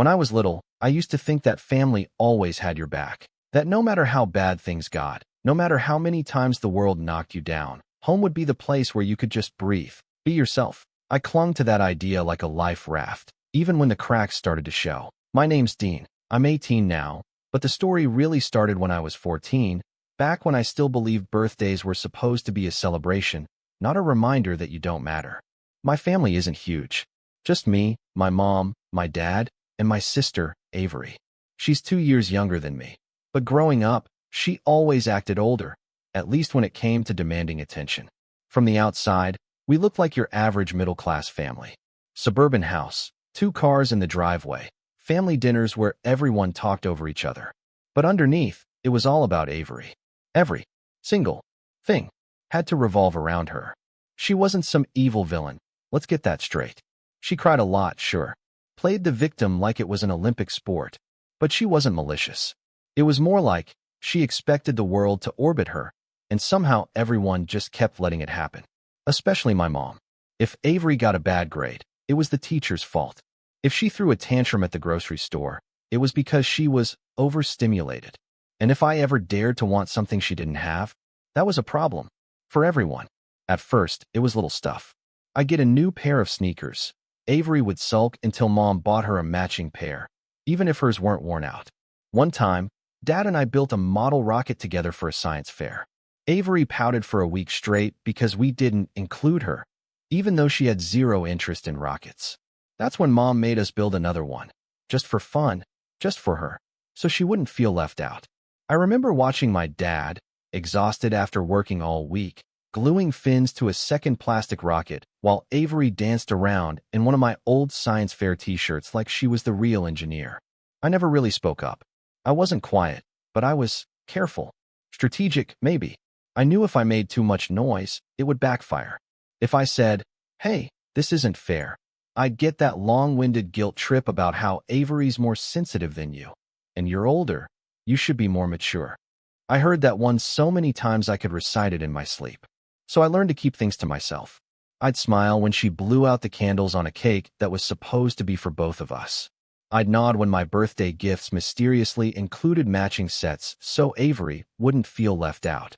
When I was little, I used to think that family always had your back. That no matter how bad things got, no matter how many times the world knocked you down, home would be the place where you could just breathe, be yourself. I clung to that idea like a life raft, even when the cracks started to show. My name's Dean. I'm 18 now, but the story really started when I was 14, back when I still believed birthdays were supposed to be a celebration, not a reminder that you don't matter. My family isn't huge. Just me, my mom, my dad, and my sister, Avery. She's 2 years younger than me. But growing up, she always acted older, at least when it came to demanding attention. From the outside, we looked like your average middle-class family. Suburban house, 2 cars in the driveway, family dinners where everyone talked over each other. But underneath, it was all about Avery. Every single thing had to revolve around her. She wasn't some evil villain. Let's get that straight. She cried a lot, sure. Played the victim like it was an Olympic sport. But she wasn't malicious. It was more like she expected the world to orbit her, and somehow everyone just kept letting it happen. Especially my mom. If Avery got a bad grade, it was the teacher's fault. If she threw a tantrum at the grocery store, it was because she was overstimulated. And if I ever dared to want something she didn't have, that was a problem. For everyone. At first, it was little stuff. I'd get a new pair of sneakers. Avery would sulk until Mom bought her a matching pair, even if hers weren't worn out. One time, Dad and I built a model rocket together for a science fair. Avery pouted for a week straight because we didn't include her, even though she had zero interest in rockets. That's when Mom made us build another one, just for fun, just for her, so she wouldn't feel left out. I remember watching my dad, exhausted after working all week, gluing fins to a second plastic rocket while Avery danced around in one of my old science fair t-shirts like she was the real engineer. I never really spoke up. I wasn't quiet, but I was careful. Strategic, maybe. I knew if I made too much noise, it would backfire. If I said, "Hey, this isn't fair," I'd get that long-winded guilt trip about how Avery's more sensitive than you. And you're older. You should be more mature. I heard that one so many times I could recite it in my sleep. So I learned to keep things to myself. I'd smile when she blew out the candles on a cake that was supposed to be for both of us. I'd nod when my birthday gifts mysteriously included matching sets so Avery wouldn't feel left out.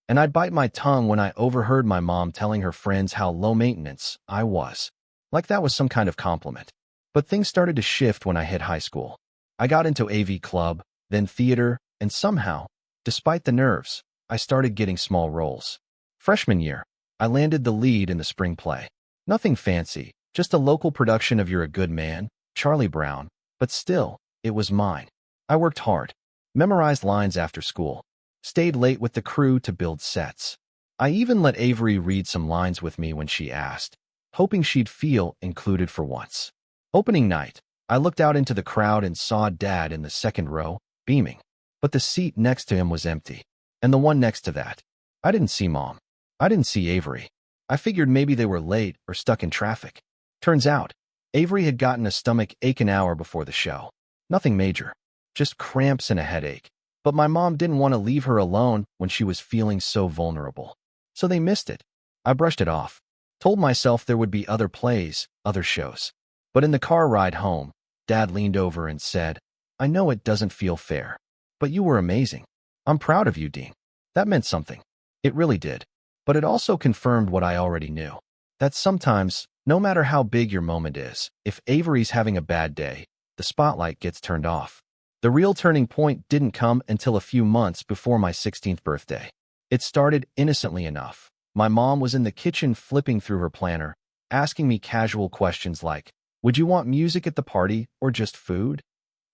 And I'd bite my tongue when I overheard my mom telling her friends how low maintenance I was. Like that was some kind of compliment. But things started to shift when I hit high school. I got into AV club, then theater, and somehow, despite the nerves, I started getting small roles. Freshman year, I landed the lead in the spring play. Nothing fancy, just a local production of You're a Good Man, Charlie Brown, but still, it was mine. I worked hard, memorized lines after school, stayed late with the crew to build sets. I even let Avery read some lines with me when she asked, hoping she'd feel included for once. Opening night, I looked out into the crowd and saw Dad in the second row, beaming. But the seat next to him was empty, and the one next to that. I didn't see Mom. I didn't see Avery. I figured maybe they were late or stuck in traffic. Turns out, Avery had gotten a stomach ache an hour before the show. Nothing major, just cramps and a headache. But my mom didn't want to leave her alone when she was feeling so vulnerable. So they missed it. I brushed it off, told myself there would be other plays, other shows. But in the car ride home, Dad leaned over and said, "I know it doesn't feel fair, but you were amazing. I'm proud of you, Dean." That meant something. It really did. But it also confirmed what I already knew. That sometimes, no matter how big your moment is, if Avery's having a bad day, the spotlight gets turned off. The real turning point didn't come until a few months before my 16th birthday. It started innocently enough. My mom was in the kitchen flipping through her planner, asking me casual questions like, "Would you want music at the party or just food?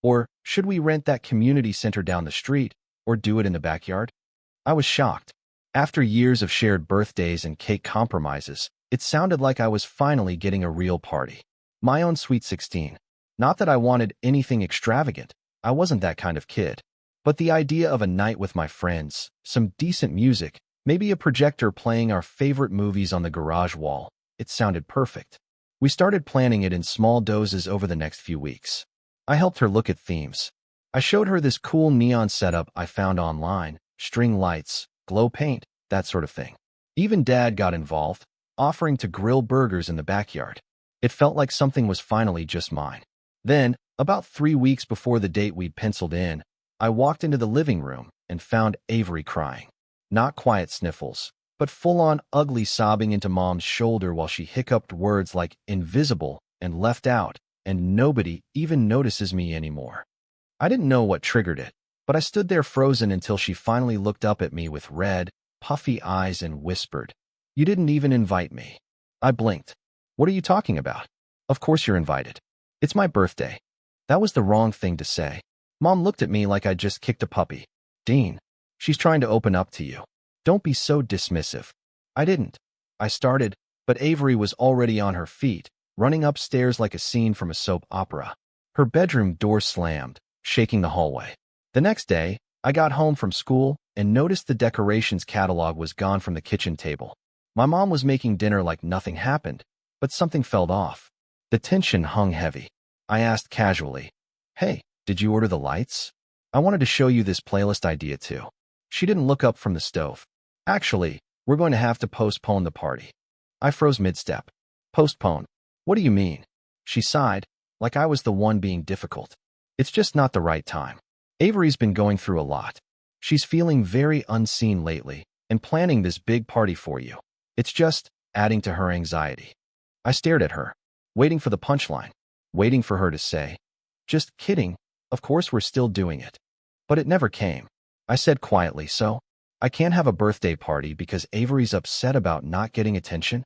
Or should we rent that community center down the street or do it in the backyard?" I was shocked. After years of shared birthdays and cake compromises, it sounded like I was finally getting a real party. My own sweet 16. Not that I wanted anything extravagant. I wasn't that kind of kid. But the idea of a night with my friends, some decent music, maybe a projector playing our favorite movies on the garage wall, it sounded perfect. We started planning it in small doses over the next few weeks. I helped her look at themes. I showed her this cool neon setup I found online, string lights, glow paint, that sort of thing. Even Dad got involved, offering to grill burgers in the backyard. It felt like something was finally just mine. Then, About 3 weeks before the date we'd penciled in, I walked into the living room and found Avery crying. Not quiet sniffles, but full-on ugly sobbing into Mom's shoulder while she hiccuped words like invisible and left out, and nobody even notices me anymore. I didn't know what triggered it, but I stood there frozen until she finally looked up at me with red, puffy eyes and whispered, "You didn't even invite me." I blinked. "What are you talking about? Of course you're invited. It's my birthday." That was the wrong thing to say. Mom looked at me like I'd just kicked a puppy. "Dean, she's trying to open up to you. Don't be so dismissive." I didn't. I started, but Avery was already on her feet, running upstairs like a scene from a soap opera. Her bedroom door slammed, shaking the hallway. The next day, I got home from school and noticed the decorations catalog was gone from the kitchen table. My mom was making dinner like nothing happened, but something felt off. The tension hung heavy. I asked casually, "Hey, did you order the lights? I wanted to show you this playlist idea too." She didn't look up from the stove. "Actually, we're going to have to postpone the party." I froze mid-step. "Postpone? What do you mean?" She sighed, like I was the one being difficult. "It's just not the right time. Avery's been going through a lot. She's feeling very unseen lately, and planning this big party for you. It's just adding to her anxiety." I stared at her, waiting for the punchline, waiting for her to say, "Just kidding, of course we're still doing it." But it never came. I said quietly, "So, I can't have a birthday party because Avery's upset about not getting attention?"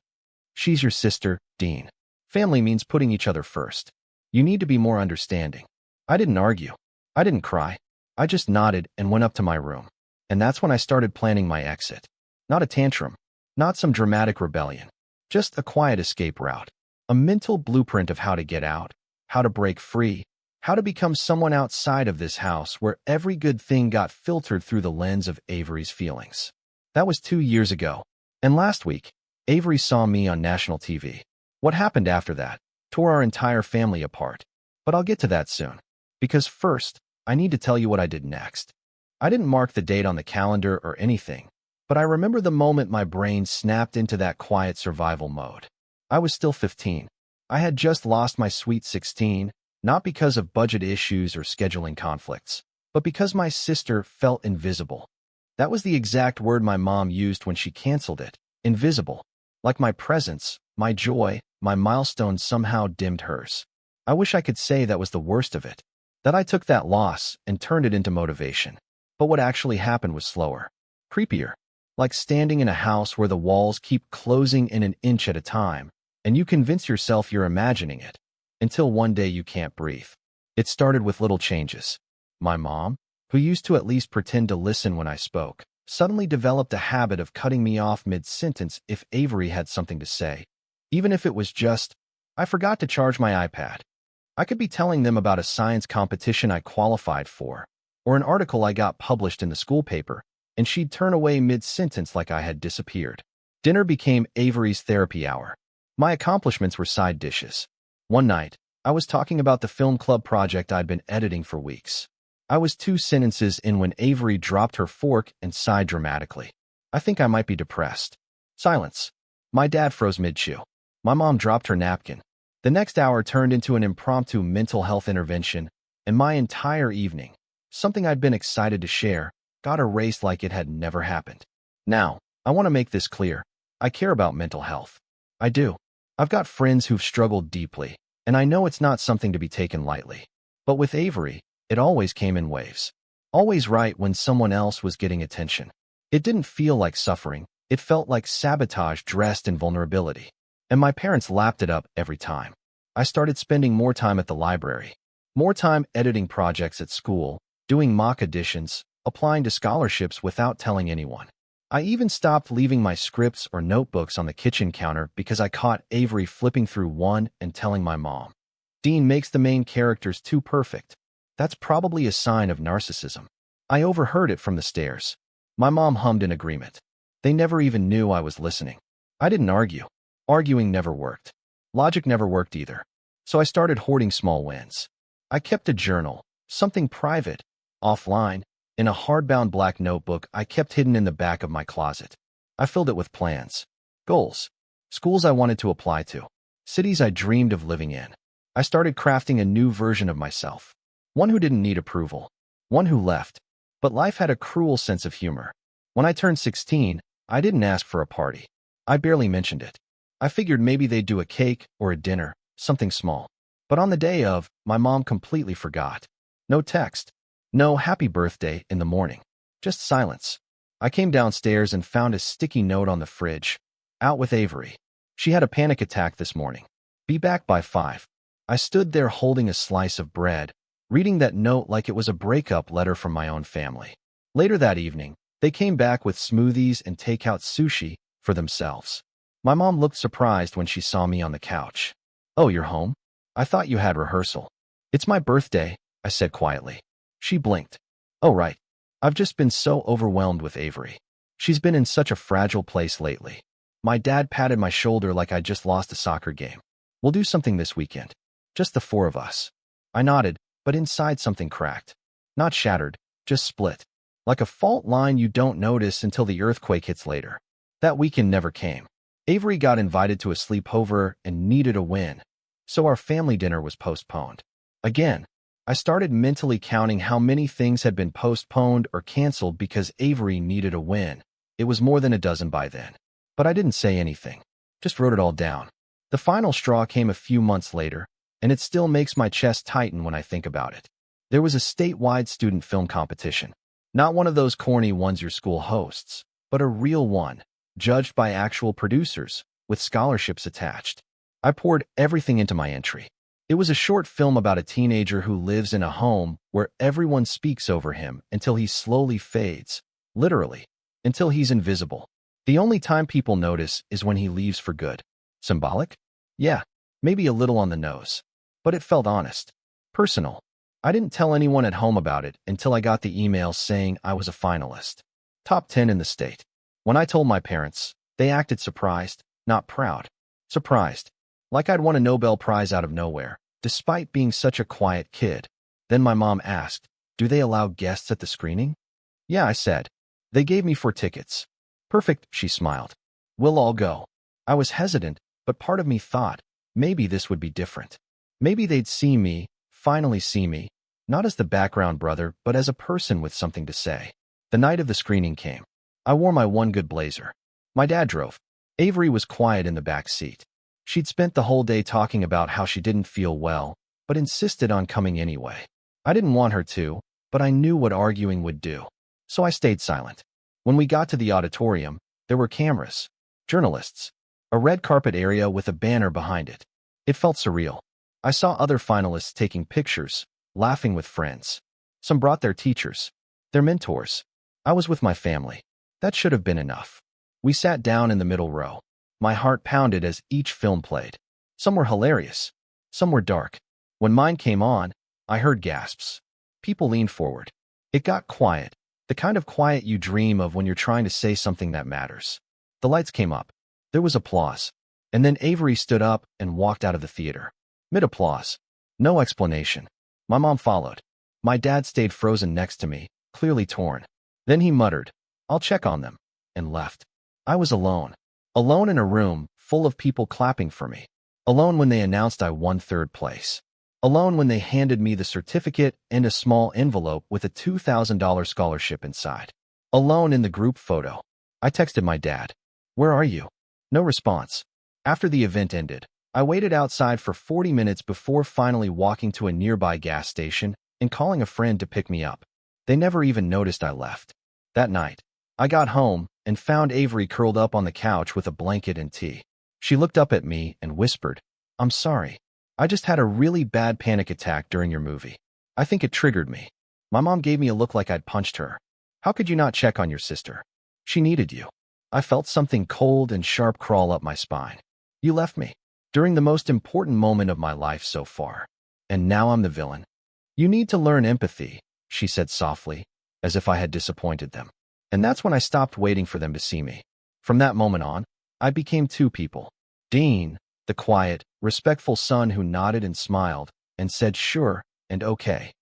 "She's your sister, Dean. Family means putting each other first. You need to be more understanding." I didn't argue. I didn't cry. I just nodded and went up to my room. And that's when I started planning my exit. Not a tantrum, not some dramatic rebellion, just a quiet escape route. A mental blueprint of how to get out, how to break free, how to become someone outside of this house where every good thing got filtered through the lens of Avery's feelings. That was 2 years ago. And last week, Avery saw me on national TV. What happened after that tore our entire family apart. But I'll get to that soon. Because first, I need to tell you what I did next. I didn't mark the date on the calendar or anything, but I remember the moment my brain snapped into that quiet survival mode. I was still 15. I had just lost my sweet 16, not because of budget issues or scheduling conflicts, but because my sister felt invisible. That was the exact word my mom used when she canceled it. Invisible. Like my presence, my joy, my milestones somehow dimmed hers. I wish I could say that was the worst of it, that I took that loss and turned it into motivation. But what actually happened was slower, creepier, like standing in a house where the walls keep closing in an inch at a time, and you convince yourself you're imagining it, until one day you can't breathe. It started with little changes. My mom, who used to at least pretend to listen when I spoke, suddenly developed a habit of cutting me off mid-sentence if Avery had something to say. Even if it was just, "I forgot to charge my iPad." I could be telling them about a science competition I qualified for, or an article I got published in the school paper, and she'd turn away mid-sentence like I had disappeared. Dinner became Avery's therapy hour. My accomplishments were side dishes. One night, I was talking about the film club project I'd been editing for weeks. I was 2 sentences in when Avery dropped her fork and sighed dramatically. "I think I might be depressed." Silence. My dad froze mid-chew. My mom dropped her napkin. The next hour turned into an impromptu mental health intervention, and my entire evening, something I'd been excited to share, got erased like it had never happened. Now, I want to make this clear. I care about mental health. I do. I've got friends who've struggled deeply, and I know it's not something to be taken lightly. But with Avery, it always came in waves. Always right when someone else was getting attention. It didn't feel like suffering. It felt like sabotage dressed in vulnerability. And my parents lapped it up every time. I started spending more time at the library, more time editing projects at school, doing mock editions, applying to scholarships without telling anyone. I even stopped leaving my scripts or notebooks on the kitchen counter because I caught Avery flipping through one and telling my mom, "Dean makes the main characters too perfect." That's probably a sign of narcissism. I overheard it from the stairs. My mom hummed in agreement. They never even knew I was listening. I didn't argue. Arguing never worked. Logic never worked either. So I started hoarding small wins. I kept a journal, something private, offline, in a hardbound black notebook I kept hidden in the back of my closet. I filled it with plans, goals, schools I wanted to apply to, cities I dreamed of living in. I started crafting a new version of myself. One who didn't need approval. One who left. But life had a cruel sense of humor. When I turned 16, I didn't ask for a party. I barely mentioned it. I figured maybe they'd do a cake or a dinner, something small. But on the day of, my mom completely forgot. No text. No happy birthday in the morning. Just silence. I came downstairs and found a sticky note on the fridge. Out with Avery. She had a panic attack this morning. Be back by 5. I stood there holding a slice of bread, reading that note like it was a breakup letter from my own family. Later that evening, they came back with smoothies and takeout sushi for themselves. My mom looked surprised when she saw me on the couch. "Oh, you're home? I thought you had rehearsal." "It's my birthday," I said quietly. She blinked. "Oh, right. I've just been so overwhelmed with Avery. She's been in such a fragile place lately." My dad patted my shoulder like I'd just lost a soccer game. "We'll do something this weekend. Just the 4 of us." I nodded, but inside something cracked. Not shattered, just split. Like a fault line you don't notice until the earthquake hits later. That weekend never came. Avery got invited to a sleepover and needed a win. So our family dinner was postponed. Again, I started mentally counting how many things had been postponed or canceled because Avery needed a win. It was more than a dozen by then. But I didn't say anything. Just wrote it all down. The final straw came a few months later, and it still makes my chest tighten when I think about it. There was a statewide student film competition. Not one of those corny ones your school hosts, but a real one, judged by actual producers, with scholarships attached. I poured everything into my entry. It was a short film about a teenager who lives in a home where everyone speaks over him until he slowly fades, literally, until he's invisible. The only time people notice is when he leaves for good. Symbolic? Yeah, maybe a little on the nose. But it felt honest. Personal. I didn't tell anyone at home about it until I got the email saying I was a finalist. Top 10 in the state. When I told my parents, they acted surprised, not proud. Surprised. Like I'd won a Nobel Prize out of nowhere, despite being such a quiet kid. Then my mom asked, "Do they allow guests at the screening?" "Yeah," I said. "They gave me 4 tickets." "Perfect," she smiled. "We'll all go." I was hesitant, but part of me thought, maybe this would be different. Maybe they'd see me, finally see me, not as the background brother, but as a person with something to say. The night of the screening came. I wore my one good blazer. My dad drove. Avery was quiet in the back seat. She'd spent the whole day talking about how she didn't feel well, but insisted on coming anyway. I didn't want her to, but I knew what arguing would do. So I stayed silent. When we got to the auditorium, there were cameras, journalists, a red carpet area with a banner behind it. It felt surreal. I saw other finalists taking pictures, laughing with friends. Some brought their teachers, their mentors. I was with my family. That should have been enough. We sat down in the middle row. My heart pounded as each film played. Some were hilarious. Some were dark. When mine came on, I heard gasps. People leaned forward. It got quiet, the kind of quiet you dream of when you're trying to say something that matters. The lights came up. There was applause. And then Avery stood up and walked out of the theater. Mid-applause. No explanation. My mom followed. My dad stayed frozen next to me, clearly torn. Then he muttered, "I'll check on them," and left. I was alone. Alone in a room full of people clapping for me. Alone when they announced I won 3rd place. Alone when they handed me the certificate and a small envelope with a $2,000 scholarship inside. Alone in the group photo. I texted my dad, "Where are you?" No response. After the event ended, I waited outside for 40 minutes before finally walking to a nearby gas station and calling a friend to pick me up. They never even noticed I left. That night, I got home and found Avery curled up on the couch with a blanket and tea. She looked up at me and whispered, "I'm sorry. I just had a really bad panic attack during your movie. I think it triggered me." My mom gave me a look like I'd punched her. "How could you not check on your sister? She needed you." I felt something cold and sharp crawl up my spine. "You left me during the most important moment of my life so far. And now I'm the villain." "You need to learn empathy," she said softly, as if I had disappointed them. And that's when I stopped waiting for them to see me. From that moment on, I became 2 people. Dean, the quiet, respectful son who nodded and smiled and said sure and okay.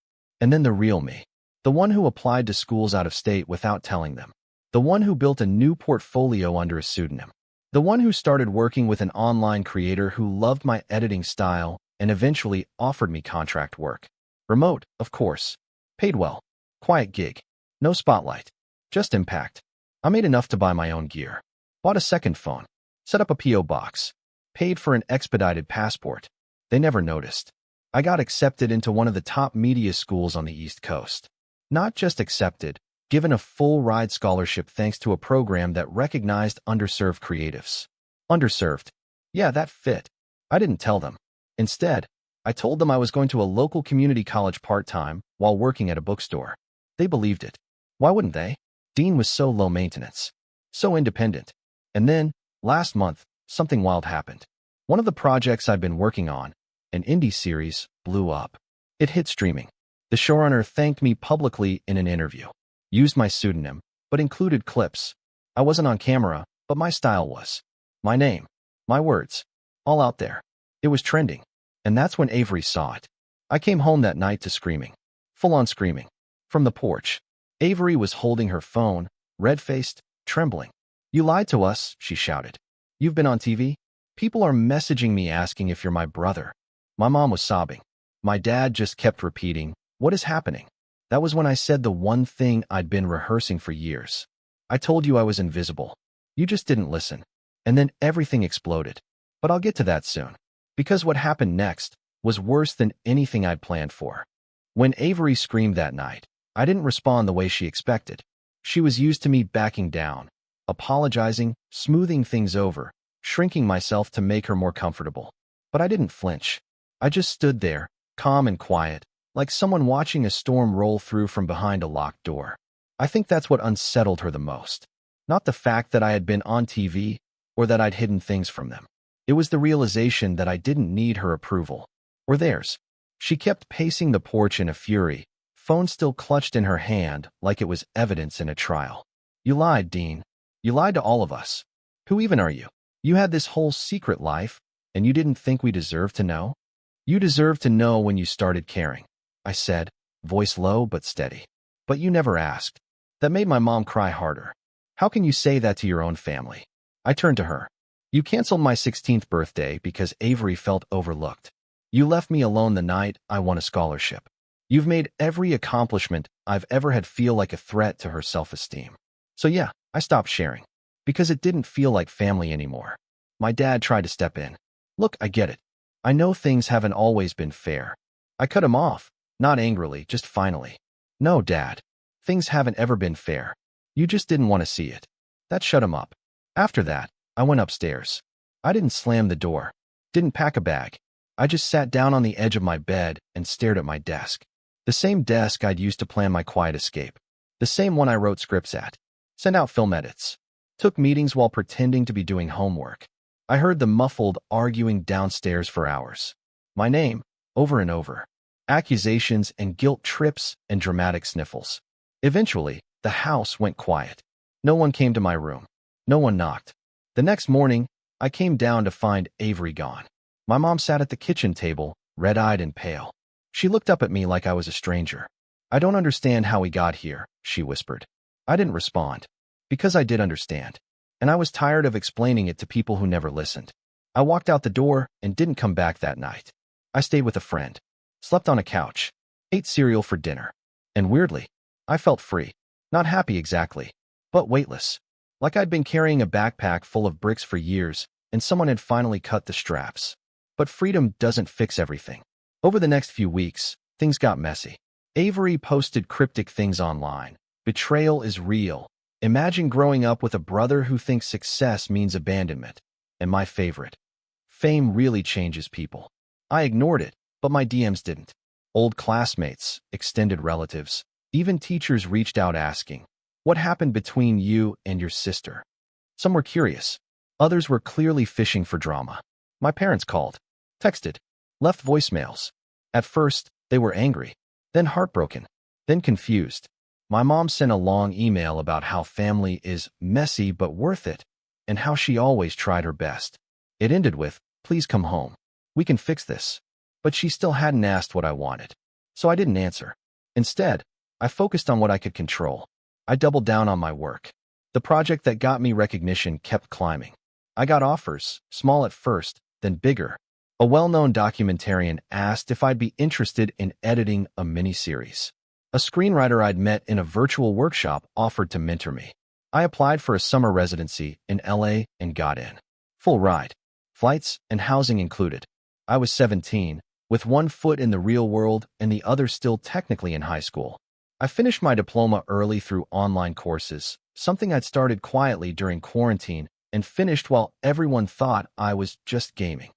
And then the real me. The one who applied to schools out of state without telling them. The one who built a new portfolio under a pseudonym. The one who started working with an online creator who loved my editing style and eventually offered me contract work. Remote, of course. Paid well. Quiet gig. No spotlight. Just impact. I made enough to buy my own gear. Bought a second phone. Set up a P.O. box. Paid for an expedited passport. They never noticed. I got accepted into one of the top media schools on the East Coast. Not just accepted, given a full-ride scholarship thanks to a program that recognized underserved creatives. Underserved. Yeah, that fit. I didn't tell them. Instead, I told them I was going to a local community college part-time while working at a bookstore. They believed it. Why wouldn't they? Dean was so low maintenance. So independent. And then, last month, something wild happened. One of the projects I've been working on, an indie series, blew up. It hit streaming. The showrunner thanked me publicly in an interview. Used my pseudonym, but included clips. I wasn't on camera, but my style was. My name. My words. All out there. It was trending. And that's when Avery saw it. I came home that night to screaming. Full-on screaming. From the porch. Avery was holding her phone, red-faced, trembling. "You lied to us," she shouted. "You've been on TV? People are messaging me asking if you're my brother." My mom was sobbing. My dad just kept repeating, "What is happening?" That was when I said the one thing I'd been rehearsing for years. "I told you I was invisible. You just didn't listen." And then everything exploded. But I'll get to that soon. Because what happened next was worse than anything I'd planned for. When Avery screamed that night, I didn't respond the way she expected. She was used to me backing down, apologizing, smoothing things over, shrinking myself to make her more comfortable. But I didn't flinch. I just stood there, calm and quiet, like someone watching a storm roll through from behind a locked door. I think that's what unsettled her the most. Not the fact that I had been on TV or that I'd hidden things from them. It was the realization that I didn't need her approval. Or theirs. She kept pacing the porch in a fury, phone still clutched in her hand like it was evidence in a trial. "You lied, Dean. You lied to all of us. Who even are you? You had this whole secret life, and you didn't think we deserved to know? You deserved to know when you started caring," I said, voice low but steady. "But you never asked." That made my mom cry harder. "How can you say that to your own family?" I turned to her. "You canceled my 16th birthday because Avery felt overlooked. You left me alone the night I won a scholarship. You've made every accomplishment I've ever had feel like a threat to her self-esteem." So yeah, I stopped sharing. Because it didn't feel like family anymore. My dad tried to step in. "Look, I get it. I know things haven't always been fair." I cut him off, not angrily, just finally. "No, Dad. Things haven't ever been fair. You just didn't want to see it." That shut him up. After that, I went upstairs. I didn't slam the door. Didn't pack a bag. I just sat down on the edge of my bed and stared at my desk. The same desk I'd used to plan my quiet escape. The same one I wrote scripts at. Sent out film edits. Took meetings while pretending to be doing homework. I heard the muffled arguing downstairs for hours. My name, over and over. Accusations and guilt trips and dramatic sniffles. Eventually, the house went quiet. No one came to my room. No one knocked. The next morning, I came down to find Avery gone. My mom sat at the kitchen table, red-eyed and pale. She looked up at me like I was a stranger. "I don't understand how we got here," she whispered. I didn't respond. Because I did understand. And I was tired of explaining it to people who never listened. I walked out the door and didn't come back that night. I stayed with a friend. Slept on a couch. Ate cereal for dinner. And weirdly, I felt free. Not happy exactly, but weightless. Like I'd been carrying a backpack full of bricks for years, and someone had finally cut the straps. But freedom doesn't fix everything. Over the next few weeks, things got messy. Avery posted cryptic things online. "Betrayal is real. Imagine growing up with a brother who thinks success means abandonment." And my favorite. "Fame really changes people." I ignored it, but my DMs didn't. Old classmates, extended relatives, even teachers reached out asking, "What happened between you and your sister?" Some were curious. Others were clearly fishing for drama. My parents called, texted, left voicemails. At first, they were angry, then heartbroken, then confused. My mom sent a long email about how family is messy but worth it, and how she always tried her best. It ended with, "Please come home. We can fix this." But she still hadn't asked what I wanted. So I didn't answer. Instead, I focused on what I could control. I doubled down on my work. The project that got me recognition kept climbing. I got offers, small at first, then bigger. A well-known documentarian asked if I'd be interested in editing a miniseries. A screenwriter I'd met in a virtual workshop offered to mentor me. I applied for a summer residency in LA and got in. Full ride. Flights and housing included. I was 17, with one foot in the real world and the other still technically in high school. I finished my diploma early through online courses, something I'd started quietly during quarantine, and finished while everyone thought I was just gaming.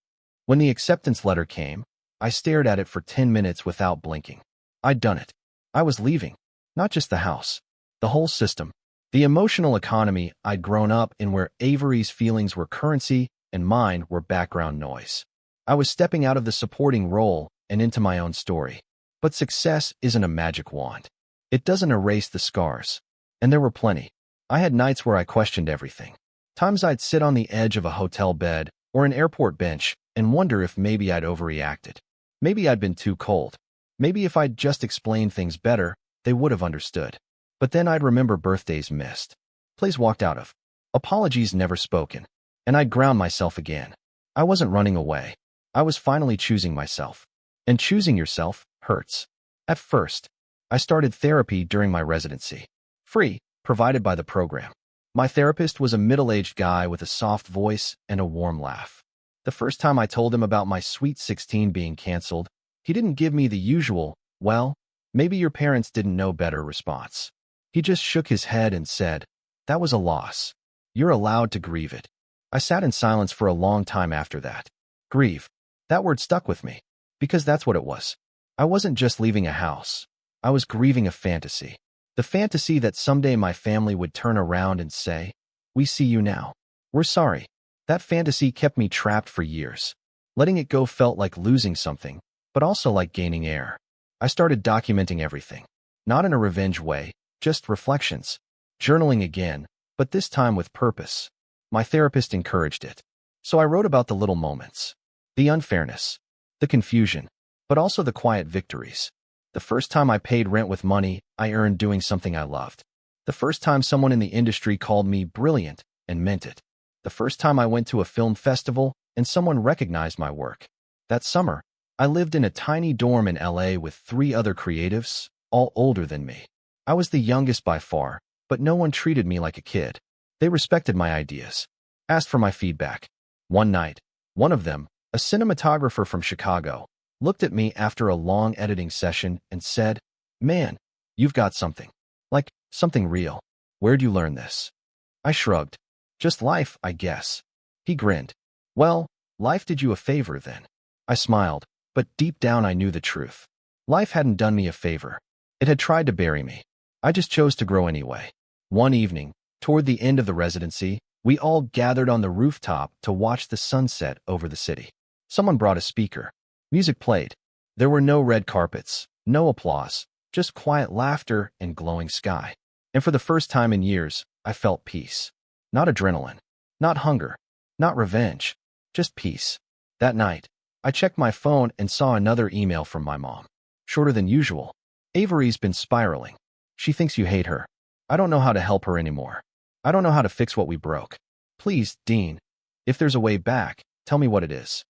When the acceptance letter came, I stared at it for 10 minutes without blinking. I'd done it. I was leaving. Not just the house. The whole system. The emotional economy I'd grown up in, where Avery's feelings were currency and mine were background noise. I was stepping out of the supporting role and into my own story. But success isn't a magic wand. It doesn't erase the scars. And there were plenty. I had nights where I questioned everything. Times I'd sit on the edge of a hotel bed or an airport bench and wonder if maybe I'd overreacted. Maybe I'd been too cold. Maybe if I'd just explained things better, they would have understood. But then I'd remember birthdays missed, plays walked out of, apologies never spoken, and I'd ground myself again. I wasn't running away. I was finally choosing myself. And choosing yourself hurts. At first, I started therapy during my residency. Free, provided by the program. My therapist was a middle-aged guy with a soft voice and a warm laugh. The first time I told him about my Sweet 16 being canceled, he didn't give me the usual, "Well, maybe your parents didn't know better" response. He just shook his head and said, "That was a loss. You're allowed to grieve it." I sat in silence for a long time after that. Grieve. That word stuck with me, because that's what it was. I wasn't just leaving a house. I was grieving a fantasy. The fantasy that someday my family would turn around and say, "We see you now. We're sorry." That fantasy kept me trapped for years. Letting it go felt like losing something, but also like gaining air. I started documenting everything. Not in a revenge way, just reflections. Journaling again, but this time with purpose. My therapist encouraged it. So I wrote about the little moments. The unfairness. The confusion. But also the quiet victories. The first time I paid rent with money I earned doing something I loved. The first time someone in the industry called me brilliant and meant it. The first time I went to a film festival and someone recognized my work. That summer, I lived in a tiny dorm in LA with 3 other creatives, all older than me. I was the youngest by far, but no one treated me like a kid. They respected my ideas, asked for my feedback. One night, one of them, a cinematographer from Chicago, looked at me after a long editing session and said, "Man, you've got something. Like, something real. Where'd you learn this?" I shrugged. "Just life, I guess." He grinned. "Well, life did you a favor then." I smiled, but deep down I knew the truth. Life hadn't done me a favor. It had tried to bury me. I just chose to grow anyway. One evening, toward the end of the residency, we all gathered on the rooftop to watch the sunset over the city. Someone brought a speaker. Music played. There were no red carpets, no applause, just quiet laughter and glowing sky. And for the first time in years, I felt peace. Not adrenaline, not hunger, not revenge, just peace. That night, I checked my phone and saw another email from my mom. Shorter than usual. "Avery's been spiraling. She thinks you hate her. I don't know how to help her anymore. I don't know how to fix what we broke. Please, Dean, if there's a way back, tell me what it is."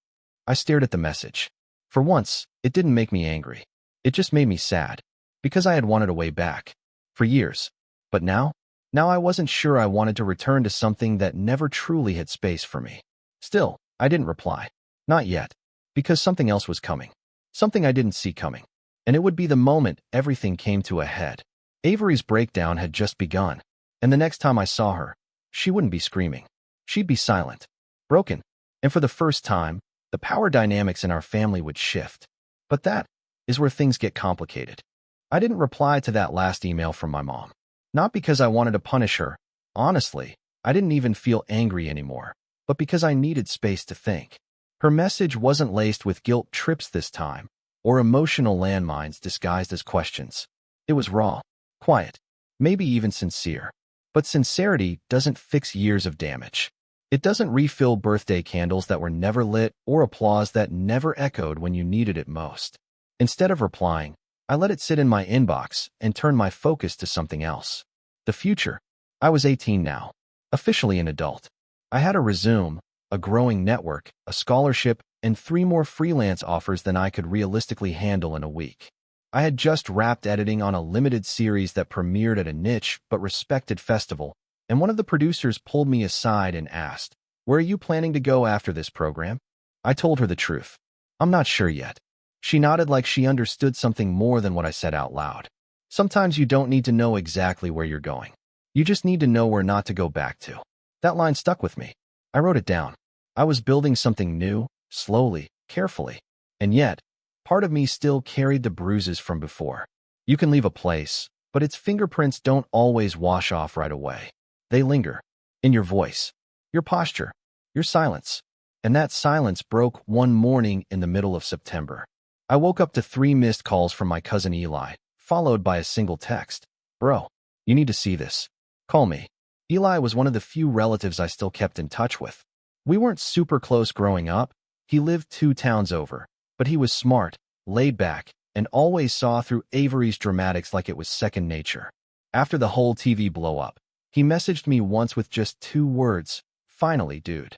I stared at the message. For once, it didn't make me angry. It just made me sad, because I had wanted a way back. For years. But now I wasn't sure I wanted to return to something that never truly had space for me. Still, I didn't reply. Not yet. Because something else was coming. Something I didn't see coming. And it would be the moment everything came to a head. Avery's breakdown had just begun. And the next time I saw her, she wouldn't be screaming. She'd be silent. Broken. And for the first time, the power dynamics in our family would shift. But that is where things get complicated. I didn't reply to that last email from my mom. Not because I wanted to punish her. Honestly, I didn't even feel angry anymore, but because I needed space to think. Her message wasn't laced with guilt trips this time, or emotional landmines disguised as questions. It was raw, quiet, maybe even sincere. But sincerity doesn't fix years of damage. It doesn't refill birthday candles that were never lit or applause that never echoed when you needed it most. Instead of replying, I let it sit in my inbox and turned my focus to something else. The future. I was 18 now, officially an adult. I had a resume, a growing network, a scholarship, and 3 more freelance offers than I could realistically handle in a week. I had just wrapped editing on a limited series that premiered at a niche but respected festival, and one of the producers pulled me aside and asked, "Where are you planning to go after this program?" I told her the truth. "I'm not sure yet." She nodded like she understood something more than what I said out loud. Sometimes you don't need to know exactly where you're going. You just need to know where not to go back to. That line stuck with me. I wrote it down. I was building something new, slowly, carefully. And yet, part of me still carried the bruises from before. You can leave a place, but its fingerprints don't always wash off right away. They linger. In your voice, your posture, your silence. And that silence broke one morning in the middle of September. I woke up to 3 missed calls from my cousin Eli, followed by a single text. "Bro, you need to see this. Call me." Eli was one of the few relatives I still kept in touch with. We weren't super close growing up. He lived 2 towns over, but he was smart, laid back, and always saw through Avery's dramatics like it was second nature. After the whole TV blow-up, he messaged me once with just 2 words, "Finally, dude."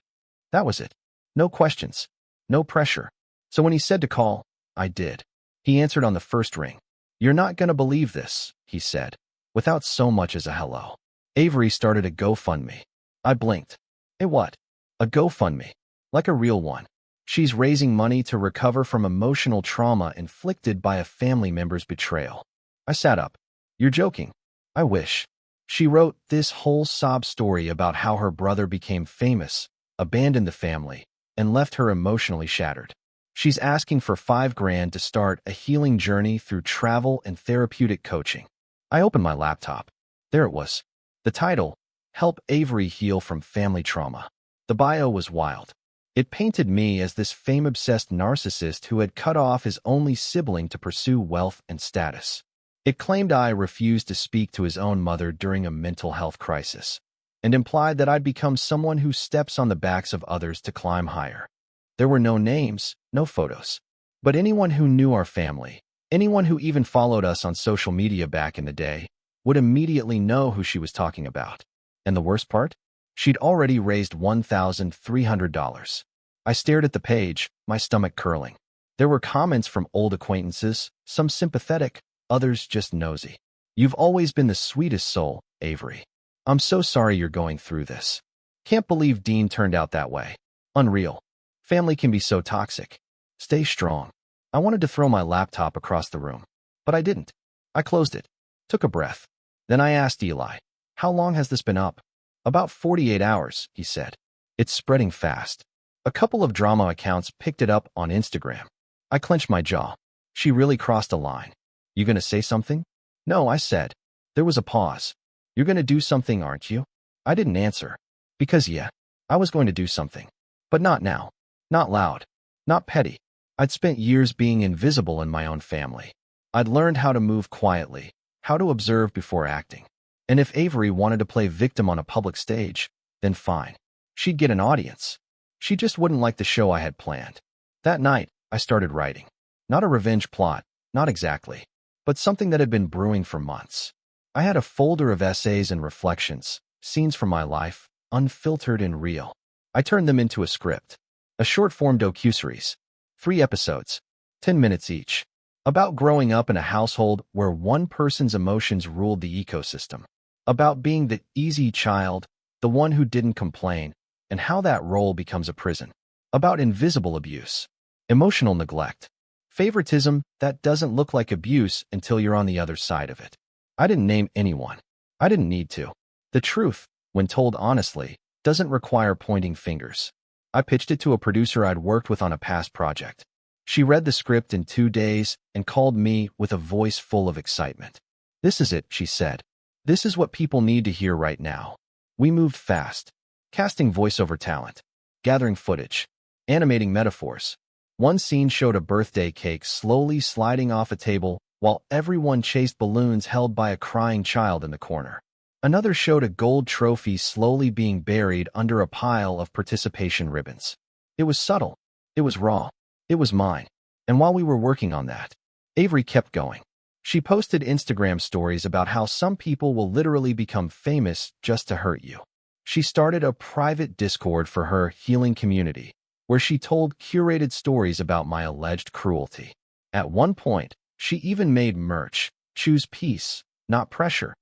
That was it. No questions. No pressure. So when he said to call, I did. He answered on the first ring. "You're not gonna believe this," he said, without so much as a hello. "Avery started a GoFundMe." I blinked. "A what?" "A GoFundMe. Like a real one. She's raising money to recover from emotional trauma inflicted by a family member's betrayal." I sat up. "You're joking." "I wish." She wrote this whole sob story about how her brother became famous, abandoned the family, and left her emotionally shattered. She's asking for $5,000 to start a healing journey through travel and therapeutic coaching. I opened my laptop. There it was. The title, "Help Avery Heal from Family Trauma." The bio was wild. It painted me as this fame-obsessed narcissist who had cut off his only sibling to pursue wealth and status. It claimed I refused to speak to his own mother during a mental health crisis, and implied that I'd become someone who steps on the backs of others to climb higher. There were no names, no photos. But anyone who knew our family, anyone who even followed us on social media back in the day, would immediately know who she was talking about. And the worst part? She'd already raised $1,300. I stared at the page, my stomach curling. There were comments from old acquaintances, some sympathetic, others just nosy. "You've always been the sweetest soul, Avery. I'm so sorry you're going through this. Can't believe Dean turned out that way. Unreal. Family can be so toxic. Stay strong." I wanted to throw my laptop across the room, but I didn't. I closed it, took a breath. Then I asked Eli, "How long has this been up?" "About 48 hours, he said. "It's spreading fast." A couple of drama accounts picked it up on Instagram. I clenched my jaw. She really crossed a line. "You gonna say something?" "No," I said. There was a pause. "You're gonna do something, aren't you?" I didn't answer. Because yeah, I was going to do something. But not now. Not loud. Not petty. I'd spent years being invisible in my own family. I'd learned how to move quietly, how to observe before acting. And if Avery wanted to play victim on a public stage, then fine. She'd get an audience. She just wouldn't like the show I had planned. That night, I started writing. Not a revenge plot, not exactly, but something that had been brewing for months. I had a folder of essays and reflections, scenes from my life, unfiltered and real. I turned them into a script. A short-form docuseries. 3 episodes, 10 minutes each. About growing up in a household where one person's emotions ruled the ecosystem. About being the easy child, the one who didn't complain, and how that role becomes a prison. About invisible abuse. Emotional neglect. Favoritism that doesn't look like abuse until you're on the other side of it. I didn't name anyone. I didn't need to. The truth, when told honestly, doesn't require pointing fingers. I pitched it to a producer I'd worked with on a past project. She read the script in 2 days and called me with a voice full of excitement. "This is it," she said. "This is what people need to hear right now." We moved fast, casting voiceover talent, gathering footage, animating metaphors. One scene showed a birthday cake slowly sliding off a table while everyone chased balloons held by a crying child in the corner. Another showed a gold trophy slowly being buried under a pile of participation ribbons. It was subtle. It was raw. It was mine. And while we were working on that, Avery kept going. She posted Instagram stories about how some people will literally become famous just to hurt you. She started a private Discord for her healing community, where she told curated stories about my alleged cruelty. At one point, she even made merch, "Choose peace, not pressure."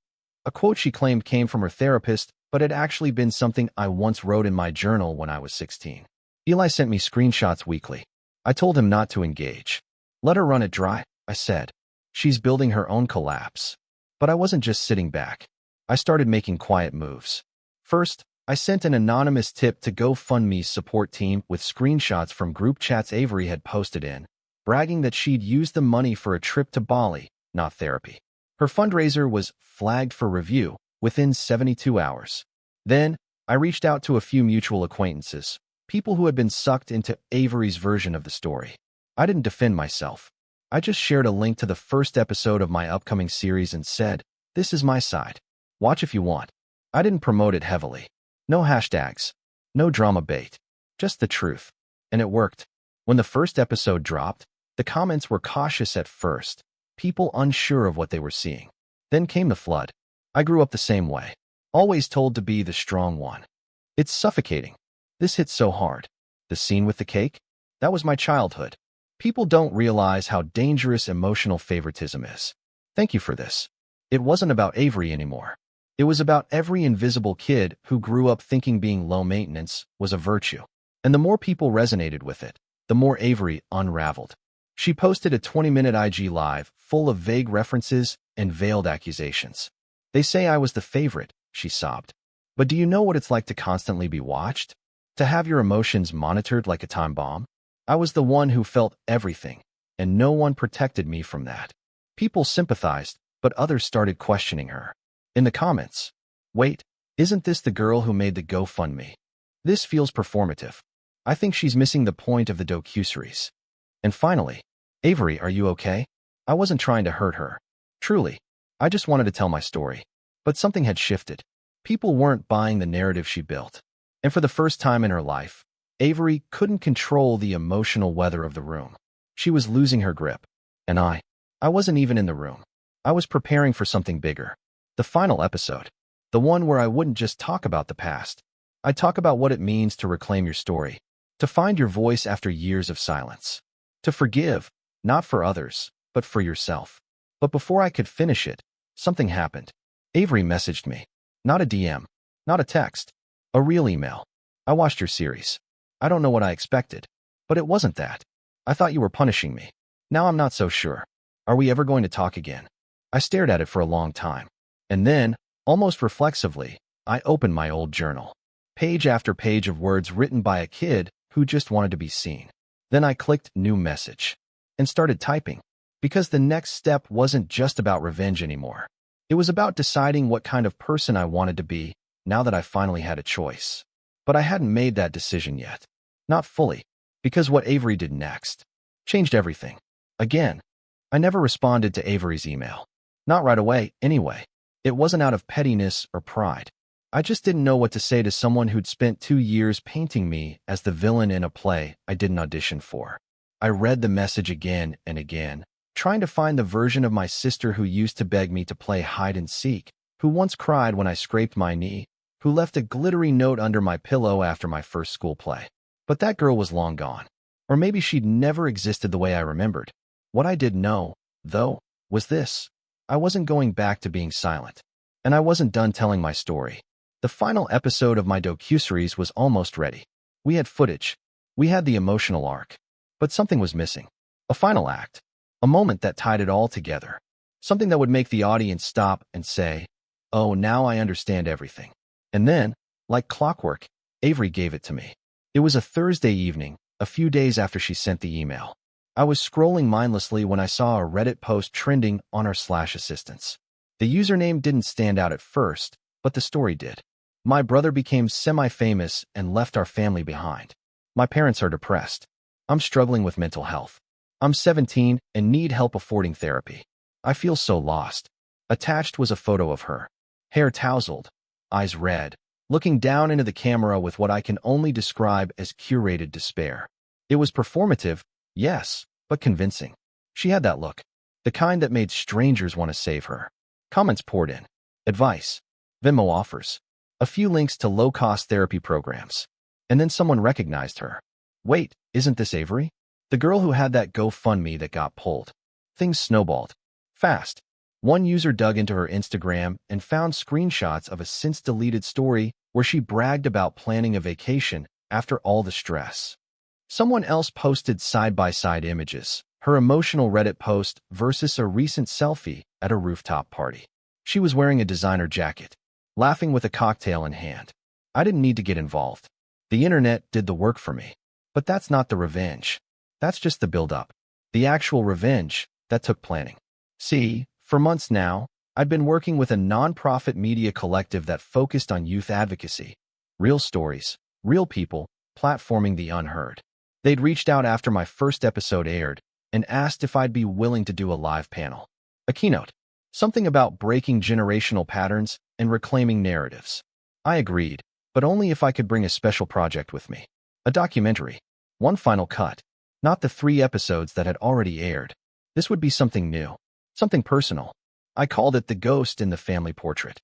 A quote she claimed came from her therapist, but had actually been something I once wrote in my journal when I was 16. Eli sent me screenshots weekly. I told him not to engage. "Let her run it dry," I said. "She's building her own collapse." But I wasn't just sitting back. I started making quiet moves. First, I sent an anonymous tip to GoFundMe's support team with screenshots from group chats Avery had posted in, bragging that she'd used the money for a trip to Bali, not therapy. Her fundraiser was flagged for review within 72 hours. Then, I reached out to a few mutual acquaintances, people who had been sucked into Avery's version of the story. I didn't defend myself. I just shared a link to the first episode of my upcoming series and said, "This is my side. Watch if you want." I didn't promote it heavily. No hashtags. No drama bait. Just the truth. And it worked. When the first episode dropped, the comments were cautious at first, people unsure of what they were seeing. Then came the flood. I grew up the same way, always told to be the strong one. It's suffocating. This hit so hard. The scene with the cake? That was my childhood. People don't realize how dangerous emotional favoritism is. Thank you for this. It wasn't about Avery anymore. It was about every invisible kid who grew up thinking being low maintenance was a virtue. And the more people resonated with it, the more Avery unraveled. She posted a 20-minute IG Live full of vague references and veiled accusations. "They say I was the favorite," she sobbed. "But do you know what it's like to constantly be watched? To have your emotions monitored like a time bomb? I was the one who felt everything, and no one protected me from that." People sympathized, but others started questioning her. In the comments, "Wait, isn't this the girl who made the GoFundMe? This feels performative. I think she's missing the point of the docuseries." And finally, "Avery, are you okay? I wasn't trying to hurt her. Truly, I just wanted to tell my story." But something had shifted. People weren't buying the narrative she built. And for the first time in her life, Avery couldn't control the emotional weather of the room. She was losing her grip. And I wasn't even in the room. I was preparing for something bigger. The final episode. The one where I wouldn't just talk about the past. I'd talk about what it means to reclaim your story. To find your voice after years of silence. To forgive, not for others, but for yourself. But before I could finish it, something happened. Avery messaged me. Not a DM. Not a text. A real email. "I watched your series. I don't know what I expected. But it wasn't that. I thought you were punishing me. Now I'm not so sure. Are we ever going to talk again?" I stared at it for a long time. And then, almost reflexively, I opened my old journal. Page after page of words written by a kid who just wanted to be seen. Then I clicked New Message and started typing, because the next step wasn't just about revenge anymore. It was about deciding what kind of person I wanted to be now that I finally had a choice. But I hadn't made that decision yet. Not fully, because what Avery did next changed everything. Again, I never responded to Avery's email. Not right away, anyway. It wasn't out of pettiness or pride. I just didn't know what to say to someone who'd spent 2 years painting me as the villain in a play I didn't audition for. I read the message again and again, trying to find the version of my sister who used to beg me to play hide and seek, who once cried when I scraped my knee, who left a glittery note under my pillow after my first school play. But that girl was long gone. Or maybe she'd never existed the way I remembered. What I did know, though, was this. I wasn't going back to being silent. And I wasn't done telling my story. The final episode of my docuseries was almost ready. We had footage. We had the emotional arc. But something was missing. A final act. A moment that tied it all together. Something that would make the audience stop and say, "Oh, now I understand everything." And then, like clockwork, Avery gave it to me. It was a Thursday evening, a few days after she sent the email. I was scrolling mindlessly when I saw a Reddit post trending on r/assistance. The username didn't stand out at first, but the story did. "My brother became semi-famous and left our family behind. My parents are depressed. I'm struggling with mental health. I'm 17 and need help affording therapy. I feel so lost." Attached was a photo of her. Hair tousled, eyes red, looking down into the camera with what I can only describe as curated despair. It was performative, yes, but convincing. She had that look, the kind that made strangers want to save her. Comments poured in. Advice, Venmo offers, a few links to low-cost therapy programs. And then someone recognized her. Wait, isn't this Avery? The girl who had that GoFundMe that got pulled. Things snowballed. Fast. One user dug into her Instagram and found screenshots of a since-deleted story where she bragged about planning a vacation after all the stress. Someone else posted side-by-side images, her emotional Reddit post versus a recent selfie at a rooftop party. She was wearing a designer jacket, laughing with a cocktail in hand. I didn't need to get involved. The internet did the work for me. But that's not the revenge. That's just the build-up. The actual revenge, that took planning. See, for months now, I'd been working with a non-profit media collective that focused on youth advocacy. Real stories, real people, platforming the unheard. They'd reached out after my first episode aired and asked if I'd be willing to do a live panel. A keynote. Something about breaking generational patterns and reclaiming narratives. I agreed, but only if I could bring a special project with me. A documentary. One final cut. Not the 3 episodes that had already aired. This would be something new. Something personal. I called it The Ghost in the Family Portrait.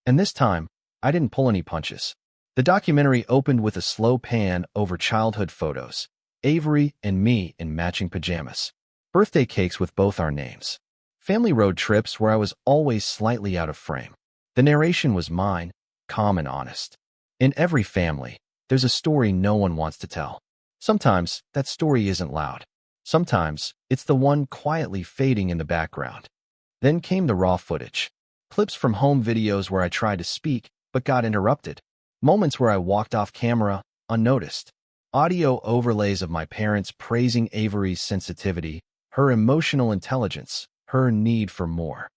And this time, I didn't pull any punches. The documentary opened with a slow pan over childhood photos. Avery and me in matching pajamas. Birthday cakes with both our names. Family road trips where I was always slightly out of frame. The narration was mine, calm and honest. In every family, there's a story no one wants to tell. Sometimes, that story isn't loud. Sometimes, it's the one quietly fading in the background. Then came the raw footage. Clips from home videos where I tried to speak, but got interrupted. Moments where I walked off camera, unnoticed. Audio overlays of my parents praising Avery's sensitivity, her emotional intelligence, her need for more.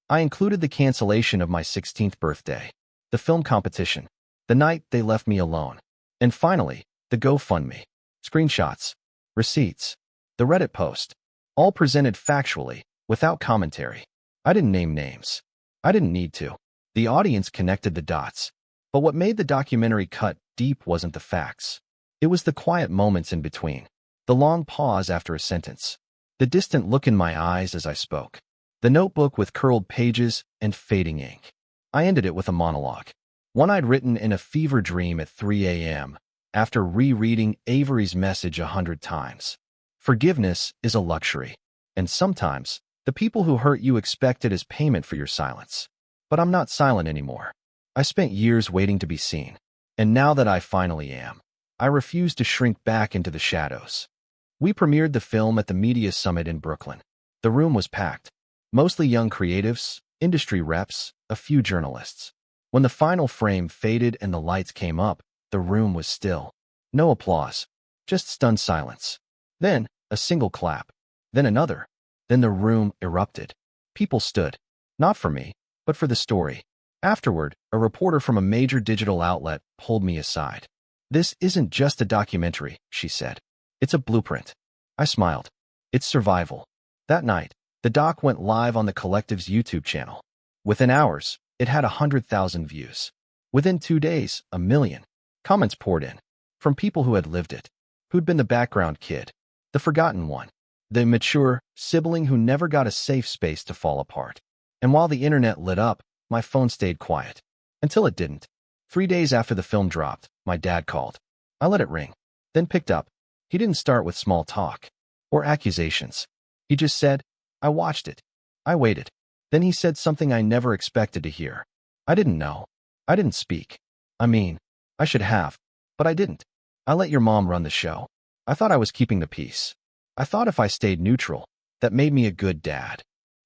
I included the cancellation of my 16th birthday, the film competition, the night they left me alone, and finally, the GoFundMe, screenshots, receipts, the Reddit post, all presented factually, without commentary. I didn't name names. I didn't need to. The audience connected the dots. But what made the documentary cut deep wasn't the facts. It was the quiet moments in between, the long pause after a sentence, the distant look in my eyes as I spoke, the notebook with curled pages and fading ink. I ended it with a monologue, one I'd written in a fever dream at 3 a.m. after rereading Avery's message 100 times. Forgiveness is a luxury, and sometimes the people who hurt you expect it as payment for your silence. But I'm not silent anymore. I spent years waiting to be seen, and now that I finally am, I refuse to shrink back into the shadows. We premiered the film at the Media Summit in Brooklyn. The room was packed, mostly young creatives, industry reps, a few journalists. When the final frame faded and the lights came up, the room was still. No applause, just stunned silence. Then, a single clap. Then another. Then the room erupted. People stood. Not for me, but for the story. Afterward, a reporter from a major digital outlet pulled me aside. "This isn't just a documentary," she said. "It's a blueprint." I smiled. It's survival. That night, the doc went live on the collective's YouTube channel. Within hours, it had 100,000 views. Within 2 days, 1 million. Comments poured in. From people who had lived it. Who'd been the background kid. The forgotten one. The immature sibling who never got a safe space to fall apart. And while the internet lit up, my phone stayed quiet. Until it didn't. 3 days after the film dropped, my dad called. I let it ring, then picked up. He didn't start with small talk or accusations. He just said, "I watched it. I waited." Then he said something I never expected to hear. "I didn't know. I didn't speak. I mean, I should have, but I didn't. I let your mom run the show. I thought I was keeping the peace. I thought if I stayed neutral, that made me a good dad."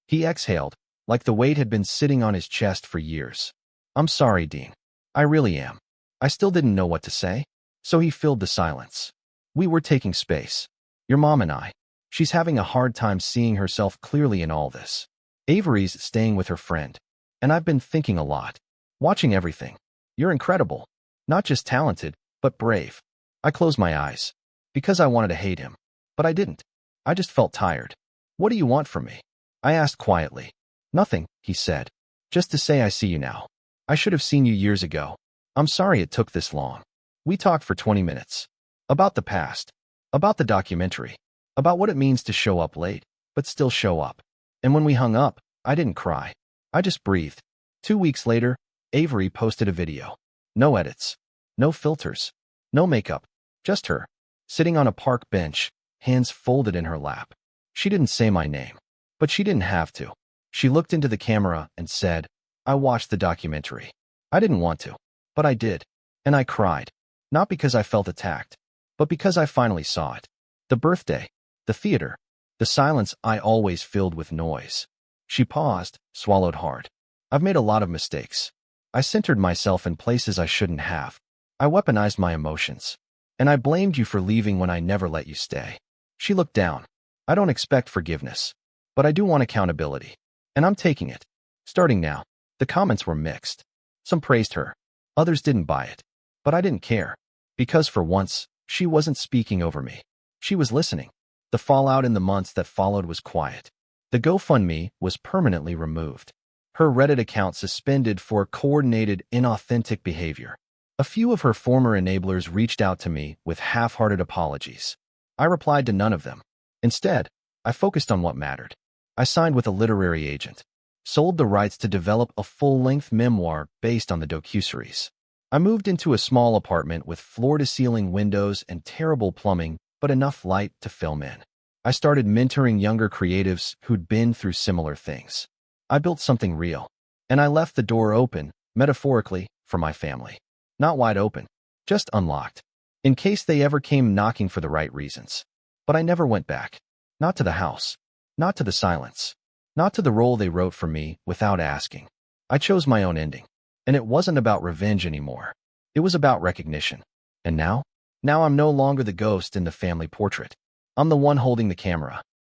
He exhaled, like the weight had been sitting on his chest for years. "I'm sorry, Dean. I really am." I still didn't know what to say, so he filled the silence. "We were taking space. Your mom and I. She's having a hard time seeing herself clearly in all this. Avery's staying with her friend. And I've been thinking a lot. Watching everything. You're incredible. Not just talented, but brave." I closed my eyes. Because I wanted to hate him. But I didn't. I just felt tired. "What do you want from me?" I asked quietly. "Nothing," he said. "Just to say I see you now. I should have seen you years ago. I'm sorry it took this long." We talked for 20 minutes. About the past. About the documentary. About what it means to show up late, but still show up. And when we hung up, I didn't cry. I just breathed. 2 weeks later, Avery posted a video. No edits. No filters. No makeup. Just her. sitting on a park bench, hands folded in her lap. She didn't say my name, but she didn't have to. She looked into the camera and said, "I watched the documentary. I didn't want to, but I did. And I cried. Not because I felt attacked, but because I finally saw it. The birthday, the theater, the silence I always filled with noise." She paused, swallowed hard. "I've made a lot of mistakes. I centered myself in places I shouldn't have. I weaponized my emotions. And I blamed you for leaving when I never let you stay." She looked down. "I don't expect forgiveness, but I do want accountability. And I'm taking it. Starting now." The comments were mixed. Some praised her. Others didn't buy it. But I didn't care. Because for once, she wasn't speaking over me. She was listening. The fallout in the months that followed was quiet. The GoFundMe was permanently removed. Her Reddit account suspended for coordinated, inauthentic behavior. A few of her former enablers reached out to me with half-hearted apologies. I replied to none of them. Instead, I focused on what mattered. I signed with a literary agent, sold the rights to develop a full-length memoir based on the docuseries. I moved into a small apartment with floor-to-ceiling windows and terrible plumbing, but enough light to film in. I started mentoring younger creatives who'd been through similar things. I built something real, and I left the door open, metaphorically, for my family. Not wide open, just unlocked, in case they ever came knocking for the right reasons. But I never went back. Not to the house, not to the silence, not to the role they wrote for me without asking. I chose my own ending, and it wasn't about revenge anymore. It was about recognition. And now? Now I'm no longer the ghost in the family portrait. I'm the one holding the camera,